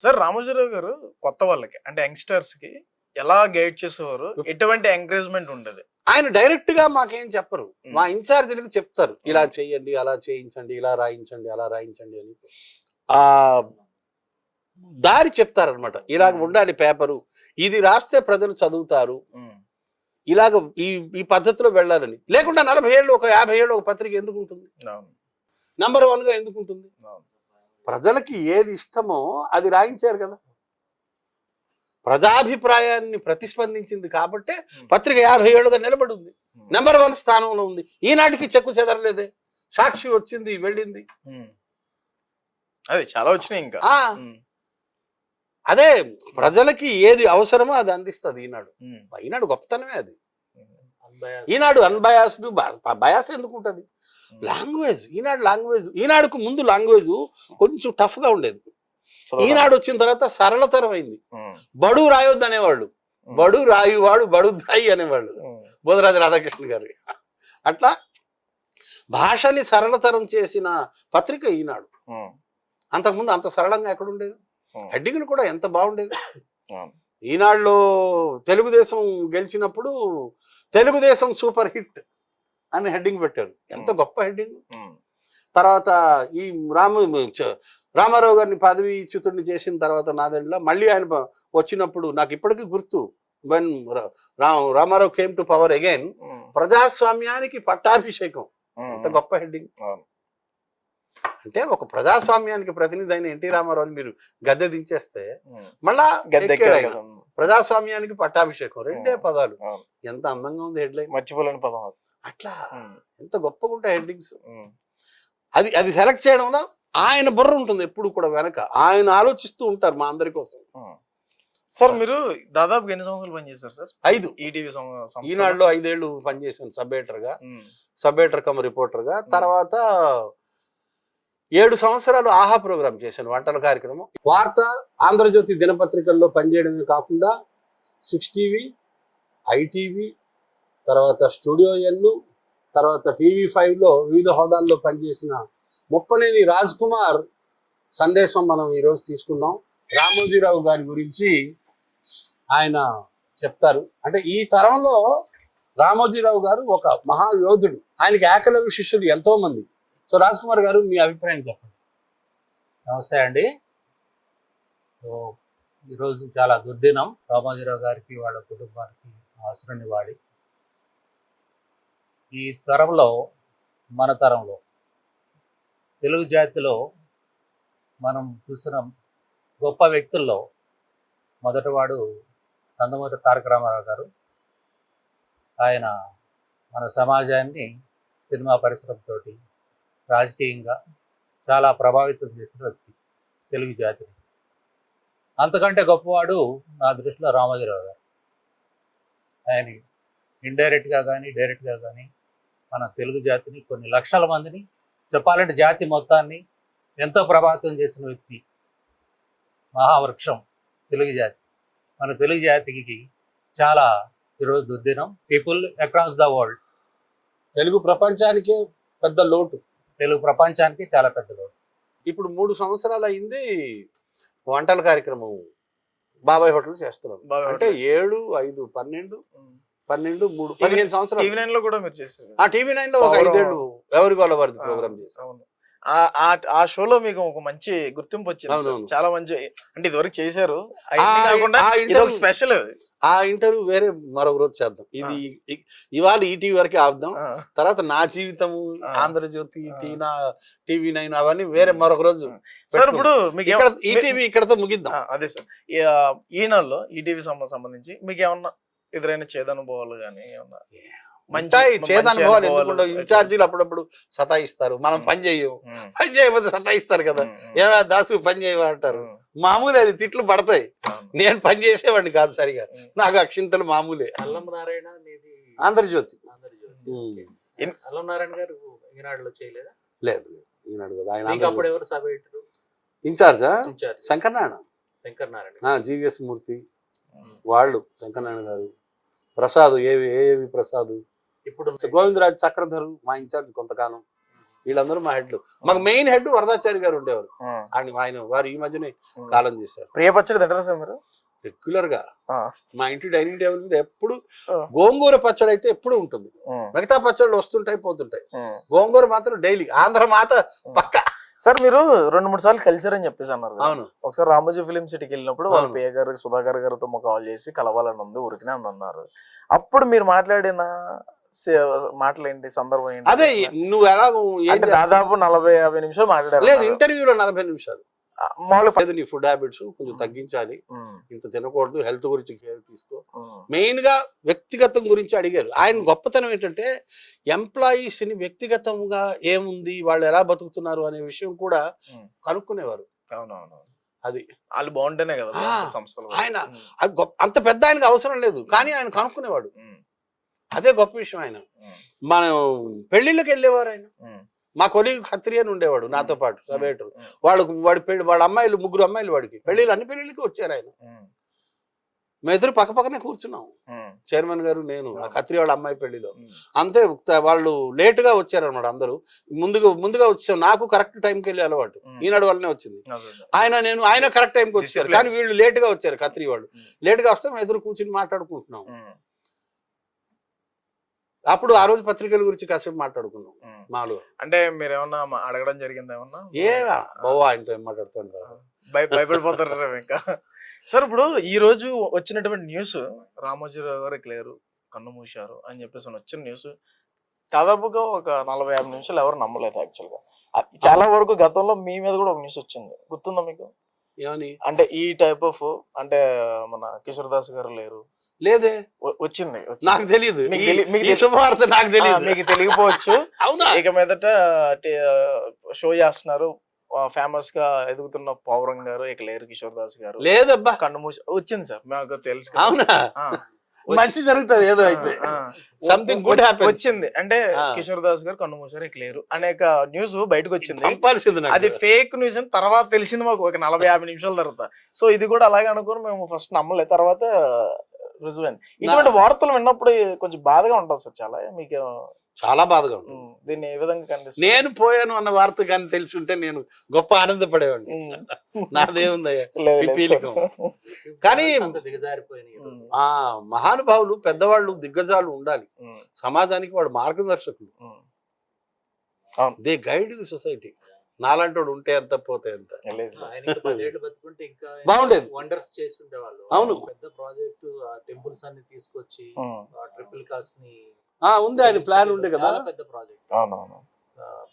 Sir Ramoji Rao గారు కొత్త వాళ్ళకి అంటే యంగ్‌స్టర్స్ కి ఎలా గైడ్ చేసేవారు? ఎటువంటి ఎంకరేజ్‌మెంట్ ఉండేది? ఆయన డైరెక్ట్ గా మాకేం చెప్పరు. హ్మ్. మా ఇన్ఛార్జీలకు చెప్తారు. ఇలా చేయండి, అలా చేయించండి, ఇలా రాయించండి, అలా రాయించండి అని. ఆ దారి చెప్తారనమాట. ఇలాగ ఉండాలి పేపరు. ఇది రాస్తే ప్రజలు చదువుతారు. హ్మ్. ఇలాగ ఈ ఈ పద్ధతిలో వెళ్ళాలని. లేకుండా 40 ఏళ్ళు, ఒక 50 ఏళ్ళు ఒక పత్రిక ఎందుకు ఉంటుంది? అవును. నంబర్ 1గా ఎందుకు ఉంటుంది? అవును. ప్రజలకి ఏది ఇష్టమో అది రాయించారు కదా. ప్రజాభిప్రాయాన్ని ప్రతిస్పందించింది కాబట్టే పత్రిక 50 ఏళ్ళుగా నిలబడి ఉంది. నెంబర్ 1 స్థానంలో ఉంది. ఈనాటికి చెక్కు చెదరలేదే. సాక్షి వచ్చింది, వెళ్ళింది. హ్మ్. అదే చాలా వచ్చినాయి ఇంకా. ఆ హ్మ్. అదే ప్రజలకి ఏది అవసరమో అది అందిస్తుంది ఈనాడు. హ్మ్. ఈనాడు గొప్పతనమే అది. Unbiased. ఈనాడు అన్బయాస్డ్. బయాస్ ఎందుకు ఉంటుంది? లాంగ్వేజ్, ఈనాడు లాంగ్వేజ్, ఈనాడుకు ముందు లాంగ్వేజ్ కొంచెం టఫ్ గా ఉండేది. ఈనాడు వచ్చిన తర్వాత సరళతరం అయింది. హ్మ్. బడు రాయొద్దు అనేవాళ్ళు, బడు రాయువాడు బడుద్దాయి అనేవాళ్ళు హ్మ్. బోధరాజు రాధాకృష్ణ గారు. అట్లా భాషని సరళతరం చేసిన పత్రిక ఈనాడు. హ్మ్. అంతకుముందు అంత సరళంగా ఎక్కడ ఉండేది? హ్మ్. హెడ్డింగ్లు కూడా ఎంత బాగుండేవి. అవును. ఈనాడులో తెలుగుదేశం గెలిచినప్పుడు తెలుగుదేశం సూపర్ హిట్ అని హెడ్డింగ్ పెట్టారు. ఎంత గొప్ప హెడ్డింగ్. హ్మ్. తర్వాత ఈ రామారావు గారిని పదవీచ్యుతుడిని చేసిన తర్వాత నాదెండ్ల మళ్ళీ ఆయన వచ్చినప్పుడు నాకు ఇప్పటికీ గుర్తు. When Rama Rao came to power again, hmm. ప్రజాస్వామ్యానికి పట్టాభిషేకం. ఎంత హ్మ్. గొప్ప హెడ్డింగ్. అవును. అంటే ఒక ప్రజాస్వామ్యానికి ప్రతినిధి అయిన ఎన్టీ రామారావుని మీరు గద్దె దించేస్తే హ్మ్. మళ్ళా గద్దె ఎక్కాడు ఎక్కాడు ఆయన. కదా. ప్రజాస్వామ్యానికి పట్టాభిషేకం, రెండే పదాలు. అవును. ఎంత అందంగా ఉంది హెడ్లైన్. మర్చిపోలేని పదం అది. అట్లా హ్మ్. ఎంత గొప్పగా ఉంటాయి హెడ్డింగ్స్. హ్మ్. అది అది సెలెక్ట్ చేయడంలో ఆయన బుర్ర ఉంటుంది ఎప్పుడు కూడా వెనక. ఆయన ఆలోచిస్తూ ఉంటారు మా అందరి కోసం. హ్మ్. సార్ మీరు దాదాపుగా ఎన్ని సంవత్సరాలు పనిచేశారు సార్? 5. ఈటీవీ సంస్థలో? ఈనాడులో 5 ఏళ్ళు పనిచేశాను సబ్ ఎడిటర్ గా, హ్మ్. సబ్ ఎడిటర్ కమ్ రిపోర్టర్ గా. తర్వాత 7 సంవత్సరాలు ఆహా ప్రోగ్రామ్ చేశాను, వంటల కార్యక్రమం. వార్త, ఆంధ్రజ్యోతి దినపత్రికల్లో పనిచేయడమే కాకుండా 6 టీవీ, ఐటీవీ, తర్వాత స్టూడియో ఎన్ను, తర్వాత టీవీ5లో వివిధ హోదాల్లో పనిచేసిన ముప్పనేని రాజ్ కుమార్ సందేశం మనం ఈరోజు తీసుకుందాం. రామోజీరావు గారి గురించి ఆయన చెప్తారు. అంటే ఈ తరంలో రామోజీరావు గారు ఒక మహాయోధుడు. ఆయనకి ఏకలవ్య శిష్యులు ఎంతో మంది. సో రాజ్ కుమార్ గారు మీ అభిప్రాయం చెప్పండి. నమస్తే అండి. సో ఈరోజు చాలా దుర్దినం. రామోజీరావు గారికి, వాళ్ళ కుటుంబానికి ఆశ్రని వాడి ఈ తరంలో, మన తరంలో తెలుగు జాతిలో మనం చూసిన గొప్ప వ్యక్తుల్లో మొదటివాడు నందమూరి తారక రామారావు గారు. ఆయన మన సమాజాన్ని సినిమా పరిశ్రమతోటి రాజకీయంగా చాలా ప్రభావితం చేసిన వ్యక్తి తెలుగు జాతిని. అంతకంటే గొప్పవాడు నా దృష్టిలో రామోజీరావు గారు. ఆయన ఇండైరెక్ట్గా కానీ డైరెక్ట్గా కానీ మన తెలుగు జాతిని, కొన్ని లక్షల మందిని, చెప్పాలంటే జాతి మొత్తాన్ని ఎంతో ప్రభావితం చేసిన వ్యక్తి. మహావృక్షం తెలుగు జాతి. మన తెలుగు జాతికి చాలా ఈరోజు దుర్దినం. People across the world, Telugu ప్రపంచానికే పెద్ద లోటు. తెలుగు ప్రపంచానికి చాలా పెద్ద లోటు. ఇప్పుడు 3 సంవత్సరాలు అయింది వంటల కార్యక్రమం బాబాయ్ హోటల్ చేస్తున్నాం. బాబాయ్ అంటే హోటల్. 7, 5, 12, హ్మ్. 12, 3, 15 సంవత్సరాలు. టీవీ9 లో కూడా మీరు చేశారు. ఆ టీవీ9లో ఒక 5 ఏళ్ళు ఎవరి వాళ్ళ వారిది ప్రోగ్రామ్ చేశాం. అవును. ఆ షోలో మీకు ఒక మంచి గుర్తింపు వచ్చింది సార్. అవునవును. చాలా మంచి, అంటే ఇదివరకు చేశారు అవన్నీ కాకుండా ఆ ఇది ఒక స్పెషల్. ఆ ఇంటర్వ్యూ వేరే మరొక రోజు చేద్దాం. ఇది ఇవాళ ఈటీవీ వరకే ఆపుదాం. తర్వాత నా జీవితము, ఆంధ్రజ్యోతి, టీవీ9 అవన్నీ వేరే మరొక రోజు. సార్ ఇప్పుడు మీకు ఈటీవీ ఇక్కడతో ముగిద్దాం. అదే సార్, ఈనాడులో ఈటీవీ సంబంధించి మీకు ఏమన్నా ఎదురైన చేదనుభవాలు కానీ ఏమన్నా? చేదనుభవాలు ఎందుకుండా ఇన్ఛార్జీలు అప్పుడప్పుడు సతాయిస్తారు. మనం పని చేయము, పని చేయకపోతే సతాయిస్తారు కదా. ఏమైనా దాసు పని చేయవా అంటారు. మామూలే, అది తిట్లు పడతాయి. నేను పని చేసేవాడిని కాదు సరిగా, నాకు అక్షింతలు మామూలే. అల్లం నారాయణ అనేది ఆంధ్రజ్యోతి. అల్లం నారాయణ గారు ఈనాడులో చేయలేదా? లేదు, ఈనాడు కదా ఆయన. మీకు అప్పుడు ఎవరు సభ ఎడిటర్? ఇన్ఛార్జా ఇన్ఛార్జ్ శంకరనారాయణ. శంకరనారాయణ. జీవీఎస్ మూర్తి వాళ్ళు, శంకరనారాయణ గారు, ప్రసాద్, ఏవి ప్రసాద్, ఇప్పుడు గోవిందరాజు చక్రధరు మా ఇన్ఛార్జ్ కొంతకాలం. వీళ్ళందరూ మా హెడ్లు. మాకు మెయిన్ హెడ్ వరదాచారి గారు ఉండేవారు. ఆయన వారు ఈ మధ్యనే కాలం చేశారు. ప్రియ పచ్చడి తింటారా సార్ మీరు? రెగ్యులర్ గా మా ఇంటి డైనింగ్ టేబుల్ మీద ఎప్పుడు గోంగూర పచ్చడి అయితే ఎప్పుడు ఉంటుంది. మిగతా పచ్చళ్ళు వస్తుంటాయి పోతుంటాయి, గోంగూర మాత్రం డైలీ. ఆంధ్ర మాత పక్క. సార్ మీరు 2-3 సార్లు కలిసారని చెప్పేసి అన్నారు. అవును. ఒకసారి రామోజీ ఫిలిం సిటీకి వెళ్ళినప్పుడు వాళ్ళ పియ గారు సుధాకర్ గారితో కాల్ చేసి కలవాలని ఉంది ఊరికినే అని అన్నారు. అప్పుడు మీరు మాట్లాడిన మాటలేంటి, సందర్భం ఏంటి? అదే నువ్వు ఎలా దాదాపు 40-50 నిమిషాలు మాట్లాడారు. లేదు, ఇంటర్వ్యూలో 40 నిమిషాలు. మామూలుగా నీ ఫుడ్ హ్యాబిట్స్ కొంచెం తగ్గించాలి, ఇంత తినకూడదు, హెల్త్ గురించి కేర్ తీసుకో. మెయిన్ గా వ్యక్తిగతం గురించి అడిగారు. ఆయన గొప్పతనం ఏంటంటే ఎంప్లాయీస్ ని వ్యక్తిగతంగా ఏముంది, వాళ్ళు ఎలా బతుకుతున్నారు అనే విషయం కూడా కనుక్కునేవారు. అవునవును, అది వాళ్ళు బాగుంటేనే కదా సంస్థలు. ఆయన అది గొప్ప, అంత పెద్ద ఆయనకు అవసరం లేదు కానీ ఆయన కనుక్కునేవాడు. అదే గొప్ప విషయం. ఆయన మనం పెళ్లిళ్ళకి వెళ్ళేవారు. ఆయన మా కొలీగ్ ఖత్రి అని ఉండేవాడు నాతో పాటు, సబేటర్. వాళ్ళ అమ్మాయిలు 3 అమ్మాయిలు వాడికి పెళ్లిళ్ళు, అన్ని పెళ్లిళ్ళకి వచ్చారు ఆయన. మేము ఇద్దరు పక్కనే కూర్చున్నాం, చైర్మన్ గారు నేను. ఆ ఖత్రి వాళ్ళ అమ్మాయి పెళ్లిలో అంతే. వాళ్ళు లేట్ గా వచ్చారు అనమాట. అందరూ ముందుగా వచ్చాం. నాకు కరెక్ట్ టైంకి వెళ్ళి అలవాటు, ఈనాడు వల్లనే వచ్చింది. ఆయన కరెక్ట్ టైంకి వచ్చారు కానీ వీళ్ళు లేట్ గా వచ్చారు. ఖత్రి వాళ్ళు లేట్ గా వస్తే మేము ఎదురు కూర్చుని మాట్లాడుకుంటున్నాం. అప్పుడు ఆ రోజు పత్రికల గురించి కాసేపు మాట్లాడుకున్నాం. మాలో అంటే మీరు ఏమన్నా అడగడం జరిగింది ఏమన్నా? బావా ఆయనతో ఏం మాట్లాడుతుంటారు, భయపడిపోతారు ఇంకా. సార్ ఇప్పుడు ఈ రోజు వచ్చినటువంటి న్యూస్, రామోజీరావు గారు లేరు, కన్ను మూశారు అని చెప్పేసి వచ్చిన న్యూస్ దాదాపుగా ఒక 40-50 నిమిషాలు ఎవరు నమ్మలేదు యాక్చువల్గా. చాలా వరకు గతంలో మీ మీద కూడా ఒక న్యూస్ వచ్చింది, గుర్తుందా మీకు? ఏమని? అంటే ఈ టైప్ ఆఫ్, అంటే మన కిషోర్ దాస్ గారు లేరు. లేదే, వచ్చింది. నాకు తెలియదు. శుభవార్త నాకు తెలియదు, మీకు తెలియకపోవచ్చు. అవునా? ఇక మీదట షో చేస్తున్నారు, ఫేమస్ గా ఎదుగుతున్న పౌరం గారు ఇక లేరు, కిషోర్ దాస్ గారు లేదబ్బా. కన్ను మూసి వచ్చింది సార్, మాకు తెలుసు. అవునా? మంచి జరుగుతుంది ఏదో అయితే, సంథింగ్ గుడ్ హ్యాపెన్స్ వచ్చింది. అంటే కిషోర్ దాస్ గారు కన్ను మూసారు ఇక లేరు అనేక న్యూస్ బయటకు వచ్చింది. అది ఫేక్ న్యూస్ అని తర్వాత తెలిసింది మాకు ఒక 40-50 నిమిషాల తర్వాత. సో ఇది కూడా అలాగే అనుకుని మేము ఫస్ట్ నమ్మలేదు, తర్వాత రుజువైంది. ఇటువంటి వార్తలు విన్నప్పుడు కొంచెం బాధగా ఉంటుంది సార్. మీకు చాలా బాధగా ఉంటుంది. దీన్ని ఏ విధంగా కనిపిస్తుంది? నేను పోయాను అన్న వార్త కానీ తెలిసి ఉంటే నేను గొప్ప ఆనందపడేవాడిని. నాదేముందయ్యా. కానీ ఆ మహానుభావులు, పెద్దవాళ్ళు, దిగ్గజాలు ఉండాలి సమాజానికి. వాడు మార్గదర్శకులు. They guide the society. నాలాంటి వాడు ఉంటే ఎంత పోతే ఎంత బాగుండేది. వండర్స్ చేస్తుండే వాళ్ళు. అవును, పెద్ద ప్రాజెక్టు టెంపుల్స్ అన్ని తీసుకొచ్చి ట్రిపుల్ కాస్ట్ ని ఉంది. ఆయన ప్లాన్ ఉండే కదా, పెద్ద ప్రాజెక్ట్. అవునవును.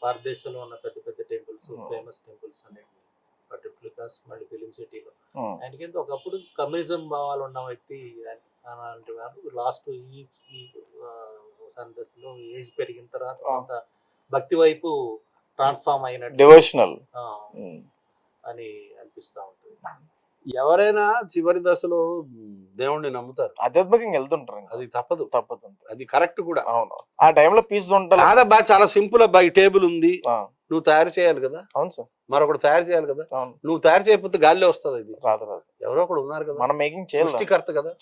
భారతదేశంలో ఉన్న పెద్ద పెద్ద టెంపుల్స్, ఫేమస్ టెంపుల్స్ అనేవి ట్రిపుల్ కాస్ట్, మళ్ళీ ఫిలిం సిటీలో. ఆయనకి ఒకప్పుడు కమ్యూనిజం భావాలు ఉన్న వ్యక్తి అలాంటి వారు. లాస్ట్ ఈ సందర్శలో ఏజ్ పెరిగిన తర్వాత భక్తి వైపు ట్రాన్స్ఫార్మ్ అయినట్టు, డివోషనల్ అని అనిపిస్తా ఉంటుంది. ఎవరైనా చివరి దశలో దేవుణ్ణి నమ్ముతారు, ఆధ్యాత్మికంగా వెళ్తుంటారు. అది తప్పదు. అది కరెక్ట్ కూడా. అవును, ఆ టైంలో పీస్ ఉంటుంది. కాదబ్బా, చాలా సింపుల్ అబ్బా. ఈ టేబుల్ ఉంది, నువ్వు తయారు చేయాలి కదా. అవును సార్. మరొకటి తయారు చేయాలి కదా. నువ్వు తయారు చేయకపోతే గాల్లో వస్తుంది. ఇది రాదు. ఎవరో ఒకడు ఉన్నారు కదా, మనం మేకింగ్ చేయాలి, సృష్టికర్త కదా.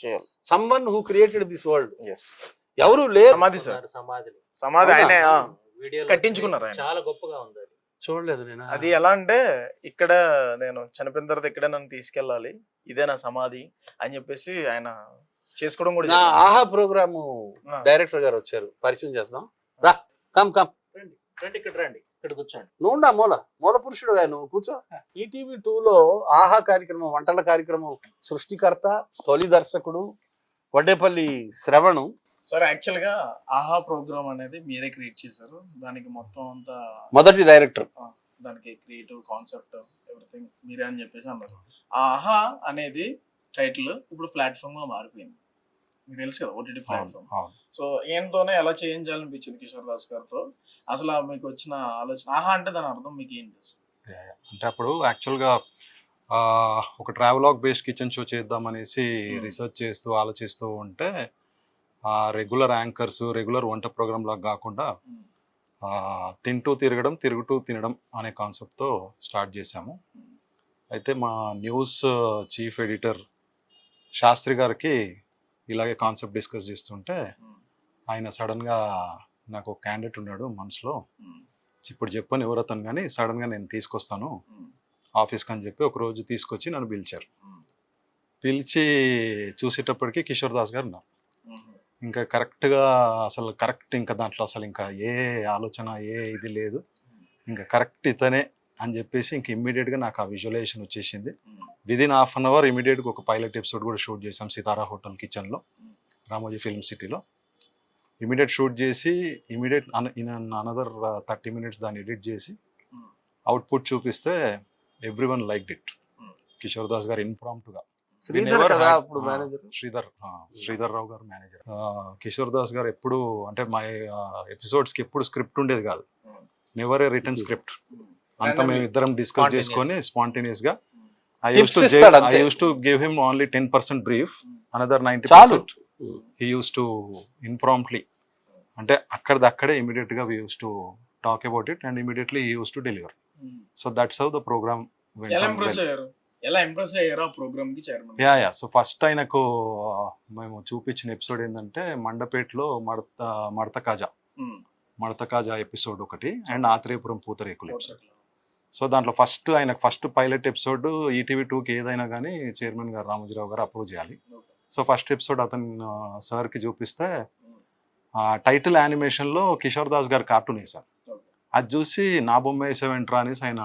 Someone who created this world. ఎవరు లేరు. సమాధి ఆయనే కట్టించుకున్నారు. చాలా గొప్పగా ఉంది. చూడలేదు నేను అది. ఎలా అంటే ఇక్కడ నేను చనిపోయిన తర్వాత ఇక్కడే నన్ను తీసుకెళ్ళాలి, ఇదే నా సమాధి అని చెప్పేసి ఆయన చేసుకోవడం కూడా. ఆహా ప్రోగ్రామ్ డైరెక్టర్ గారు వచ్చారు, పరిచయం చేస్తాం. రా, కమ్ రండి, ఇక్కడ కూర్చోండి. నువ్వు మూల పురుషుడు నువ్వు కూర్చో. ఈటీవీ 2లో ఆహా కార్యక్రమం, వంటల కార్యక్రమం సృష్టికర్త, తొలి దర్శకుడు వడ్డేపల్లి శ్రవణు. సార్ యాక్చువల్ గా ఆహా ప్రోగ్రామ్ అనేది మీరే క్రియేట్ చేశారు. దానికి మొత్తం అంతా మొదటి డైరెక్టర్, దానికి క్రియేటివ్ కాన్సెప్ట్ ఎవ్రీథింగ్ మీరే అని చెప్పేసి అన్నారు. ఆహా అనేది టైటిల్ ఇప్పుడు ప్లాట్ఫామ్ గా మారిపోయింది, మీకు తెలుసు కదా, ఓటీటీ ప్లాట్ఫామ్. సో ఈయనతోనే ఎలా చేయించాలనిపించింది కిషోర్ దాస్ గారితో. అసలు మీకు వచ్చిన ఆలోచన ఆహా అంటే దాని అర్థం మీకు ఏంటి అసలు? అంటే అప్పుడు యాక్చువల్గా ఒక ట్రావెలాగ్ బేస్డ్ కిచెన్ షో చేద్దాం అనేసి రీసెర్చ్ చేస్తూ ఆలోచిస్తూ ఉంటే, రెగ్యులర్ యాంకర్స్, రెగ్యులర్ వంట ప్రోగ్రామ్ లాగా కాకుండా తింటూ తిరగడం, తిరుగుతూ తినడం అనే కాన్సెప్ట్తో స్టార్ట్ చేశాము. అయితే మా న్యూస్ చీఫ్ ఎడిటర్ శాస్త్రి గారికి ఇలాగే కాన్సెప్ట్ డిస్కస్ చేస్తుంటే, ఆయన సడన్గా నాకు ఒక క్యాండిడేట్ ఉన్నాడు మనసులో, ఇప్పుడు చెప్పాను ఎవరు అతను, కానీ సడన్గా నేను తీసుకొస్తాను ఆఫీస్కి అని చెప్పి ఒక రోజు తీసుకొచ్చి నన్ను పిలిచారు. పిలిచి చూసేటప్పటికి కిషోర్ దాస్ గారు ఉన్నారు. ఇంకా కరెక్ట్గా అసలు కరెక్ట్, ఇంకా దాంట్లో అసలు ఇంకా ఏ ఆలోచన ఏ ఇది లేదు, ఇంకా కరెక్ట్ ఇతనే అని చెప్పేసి ఇంక ఇమ్మీడియట్గా నాకు ఆ విజువలైజేషన్ వచ్చేసింది. విదిన్ హాఫ్ అన్ అవర్ ఇమీడియట్గా ఒక పైలట్ ఎపిసోడ్ కూడా షూట్ చేసాం సితారా హోటల్ కిచెన్లో, రామోజీ ఫిల్మ్ సిటీలో. ఇమీడియట్ షూట్ చేసి ఇమీడియట్ ఇన్ అనదర్ 30 minutes దాన్ని ఎడిట్ చేసి అవుట్పుట్ చూపిస్తే every one like it. Kishore Das గారు ఇన్ప్రాంప్ట్గా, శ్రీధర్ కదా అప్పుడు మేనేజర్, శ్రీధర్ రావు గారు మేనేజర్. కిషోర్ దాస్ గారు ఎప్పుడు అంటే మా ఎపిసోడ్స్కి ఎప్పుడు స్క్రిప్ట్ ఉండేది కాదు, నెవర్ ఏ రిటర్న్ స్క్రిప్ట్. అంతా మేము ఇద్దరం డిస్కస్ చేసుకొని స్పాంటేనియస్ గా I used to give him only 10% brief, another 90% he used to impromptly, అంటే అక్కడే immediate గా we used to talk about it and immediately he used to deliver. So that's how the program went on well. ఎలా impress అయ్యారు ఆ programme కి chairman? Yeah so first ఆయనకు మేము చూపించిన ఎపిసోడ్ ఏంటంటే మండపేటలో మడత కాజా ఎపిసోడ్ ఒకటి and Atreyapuram pootharekulu episode. So దాంట్లో ఫస్ట్ పైలట్ ఎపిసోడ్ ఈటీవీ 2కి ఏదైనా కానీ చైర్మన్ గారు రామోజీరావు గారు అప్రూవ్ చేయాలి. సో ఫస్ట్ ఎపిసోడ్ అతను సార్కి చూపిస్తే టైటిల్ యానిమేషన్లో కిషోర్ దాస్ గారు కార్టూన్ వేశారు. అది చూసి నా బొమ్మ వేసేవేంట్రా అనేసి ఆయన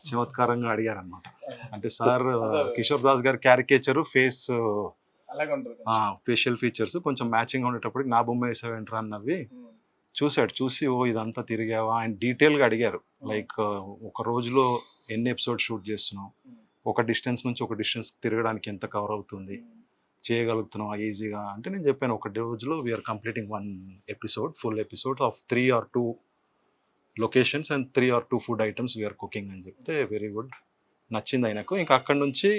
చమత్కారంగా అడిగారనమాట. అంటే సార్ కిషోర్ దాస్ గారి క్యారికేచర్ ఫేషియల్ ఫీచర్స్ కొంచెం మ్యాచింగ్ ఉండేటప్పటికి నా బొమ్మ వేసేవేంట్రా అన్నవి చూసి ఓ ఇదంతా తిరిగావా ఆయన డీటెయిల్గా అడిగారు. లైక్ ఒక రోజులో ఎన్ని ఎపిసోడ్ షూట్ చేస్తున్నావు, ఒక డిస్టెన్స్ నుంచి ఒక డిస్టెన్స్ తిరగడానికి ఎంత కవర్ అవుతుంది, చేయగలుగుతున్నావు ఈజీగా అంటే నేను చెప్పాను ఒక రోజులో we are completing 1 episode, full episode of 3 or 2 locations and 3 or 2 food items we are cooking అని చెప్తే వెరీ గుడ్ నచ్చింది ఆయనకు. ఇంకా అక్కడి నుంచి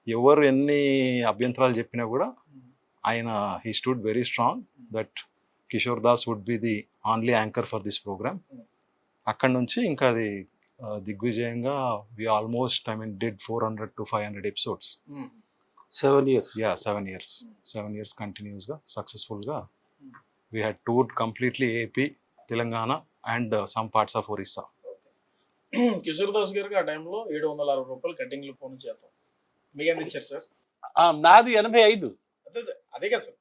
ఎవరు ఎన్ని అభ్యంతరాలు చెప్పినా కూడా ఆయన he stood very strong that Kishore Das would be the only anchor for this programme. అక్కడి నుంచి ఇంకా అది దిగ్విజయంగా we almost did 400 to 500 episodes. 7 years. Yeah, 7 years. 7 years continuously, successfully. We had toured completely AP, Telangana and some parts of Orissa. Kishore Das గారికి ఆ టైంలో 760 రూపాయలు కటింగ్లు phone చేద్దాం. మీకు ఎంత ఇచ్చారు సార్? నాది 85. అదే కదా సార్?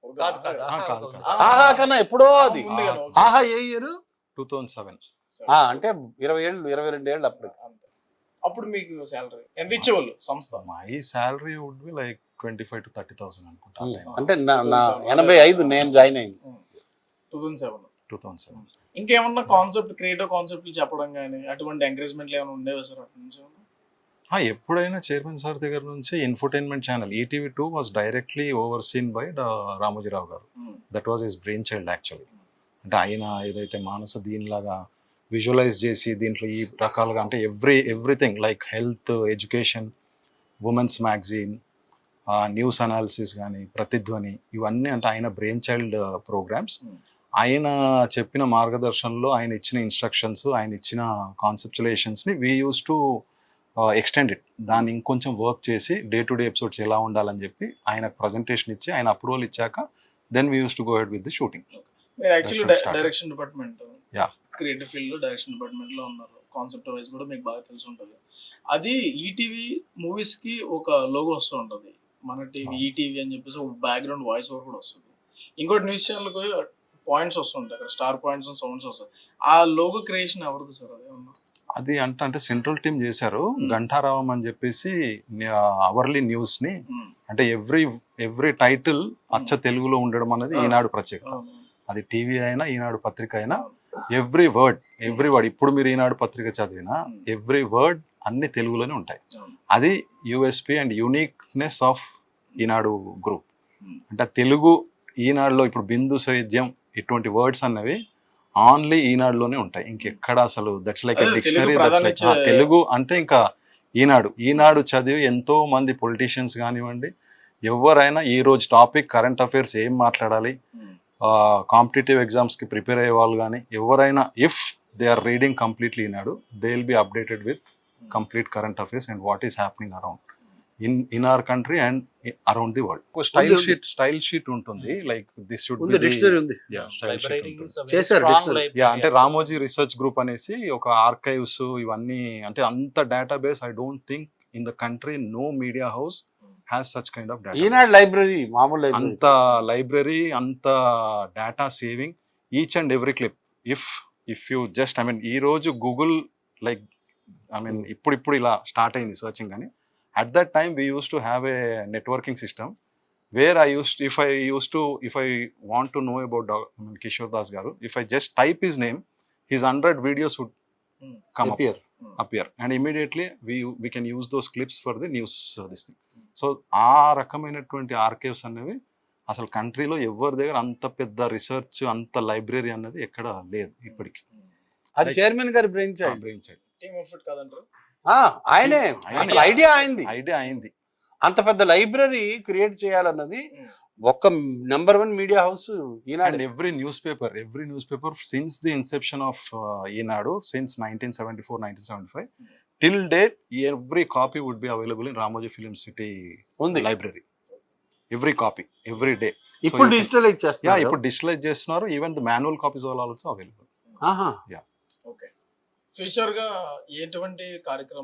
కాదు. ఆహా కన్నా ఎప్పుడో అది. ఆహా ఏ ఇయర్? 2007. అంటే 22 ఏళ్ళు అప్పుడు. అప్పుడు మీకు శాలరీ ఎంత ఇచ్చేవాళ్ళు సంస్థ? My salary would be like 25,000 to 30,000 అనుకుంటా. అంటే నా 85 నేను జాయిన్ అయింది 2007. ఇంకేమన్నా క్రియేటివ్ కాన్సెప్ట్లు చెప్పడం కానీ అటువంటి ఎంకరేజ్మెంట్లు ఏమైనా ఉండేవా సార్ అటు నుంచి? ఎప్పుడైనా చైర్మన్ సార్ దగ్గర నుంచి infotainment channel ETV 2 was directly overseen by Ramoji Rao గారు. That was his brainchild actually. అంటే ఆయన ఏదైతే మానస దీనిలాగా విజువలైజ్ చేసి దీంట్లో ఈ రకాలుగా అంటే everything like health, education, women's magazine, news analysis కానీ ప్రతిధ్వని, ఇవన్నీ అంటే ఆయన బ్రెయిన్ చైల్డ్ ప్రోగ్రామ్స్. ఆయన చెప్పిన మార్గదర్శనంలో ఆయన ఇచ్చిన ఇన్స్ట్రక్షన్స్, ఆయన ఇచ్చిన కాన్సెప్చులేషన్స్ని we use to extend it. దాన్ని ఇంకొంచెం వర్క్ చేసి డే టు డే ఎపిసోడ్స్ ఎలా ఉండాలని చెప్పి ఆయన ప్రజెంటేషన్ ఇచ్చి ఆయన అప్రూవల్ ఇచ్చాక then we use to go head with the shooting. Actually direction department, creative field direction department లో ఉన్నారు. కాన్సెప్ట్ వైజ్ కూడా మీకు బాగా తెలిసి ఉంటుంది. అది ఈటీవీ మూవీస్ కి ఒక లోగో వస్తూ ఉంటుంది, మన టీవీ ఈటీవీ అని చెప్పేసి ఒక బ్యాక్గ్రౌండ్ వాయిస్ ఓవర్ కూడా వస్తుంది. ఇంకోటి న్యూస్ ఛానల్ కు పాయింట్స్ వస్తుంటాయి, అక్కడ స్టార్ పాయింట్స్ సౌండ్స్ వస్తాయి. ఆ లోగో క్రియేషన్ ఎవరిది సార్? అది అంటే సెంట్రల్ టీమ్ చేశారు. గంటారావం అని చెప్పేసి అవర్లీ న్యూస్ ని అంటే ఎవ్రీ టైటిల్ అచ్చ తెలుగులో ఉండడం అనేది ఈనాడు ప్రత్యేకత. అది టీవీ అయినా ఈనాడు పత్రిక అయినా ఎవ్రీ వర్డ్ ఇప్పుడు మీరు ఈనాడు పత్రిక చదివినా ఎవ్రీ వర్డ్ అన్ని తెలుగులోనే ఉంటాయి. అది USP and uniqueness of Eenadu group. అంటే తెలుగు ఈనాడులో ఇప్పుడు బిందు సేద్యం ఇటువంటి వర్డ్స్ అన్నవి ఓన్లీ ఈనాడులోనే ఉంటాయి, ఇంకెక్కడ అసలు దట్స్ లైక్ డిక్షనరీ. తెలుగు అంటే ఇంకా ఈనాడు చదివి ఎంతో మంది పొలిటీషియన్స్ కానివ్వండి, ఎవరైనా ఈ రోజు టాపిక్ కరెంట్ అఫైర్స్ ఏం మాట్లాడాలి, కాంపిటేటివ్ ఎగ్జామ్స్కి ప్రిపేర్ అయ్యే వాళ్ళు కానీ ఎవరైనా if they are reading completely Eenadu they will be updated with complete current affairs and what is happening around. In our country and around the world. ఒక ఉంది. స్టైల్ షీట్ ఉంటుంది, లైక్ దిస్ షుడ్ ఉంది, dictionary ఉంది. Library చేశారు, dictionary. అంటే Ramoji research group అనేసి ఒక archives ఇవన్నీ, అంటే అంత database I don't think in the country no media house has such kind of Eenadu library, మామూలు లైబ్రరీ. అంత లైబ్రరీ, అంత data saving each and every clip. If you just ఈ రోజు గూగుల్ లైక్ ఇప్పుడు ఇలా స్టార్ట్ అయింది సర్చింగ్ అని. At that time we use to have a networking system wear if I want to know about Kishore Das garu, if I just type his name, his 100 videos would come appear, and immediately we can use those clips for the news, this thing. So ఆ రకమైనటువంటి archives అనేవి అసలు కంట్రీలో ఎవరి దగ్గర అంత పెద్ద research, అంత లైబ్రరీ అన్నది ఎక్కడ లేదు ఇప్పటికి. అది చైర్మన్ గారి బ్రెయిన్ చైల్డ్. టీమ్ ఎఫర్ట్ కాదంటారు. ఆయనే, అసలు ఐడియా అయింది. అంత పెద్ద లైబ్రరీ క్రియేట్ చేయాలన్నది ఒక్క number 1 media house Eenadu. And every newspaper since the inception ofEenadu, since 1974-1975 till date, every copy would be available in Ramoji Film City library. Every copy, every day. ఇప్పుడు digitalise చేస్తున్నారు. ఇప్పుడు digitalise చేస్తున్నారు. Even the manual copies all also available. Okay. Future గా ఎటువంటి కార్యక్రమం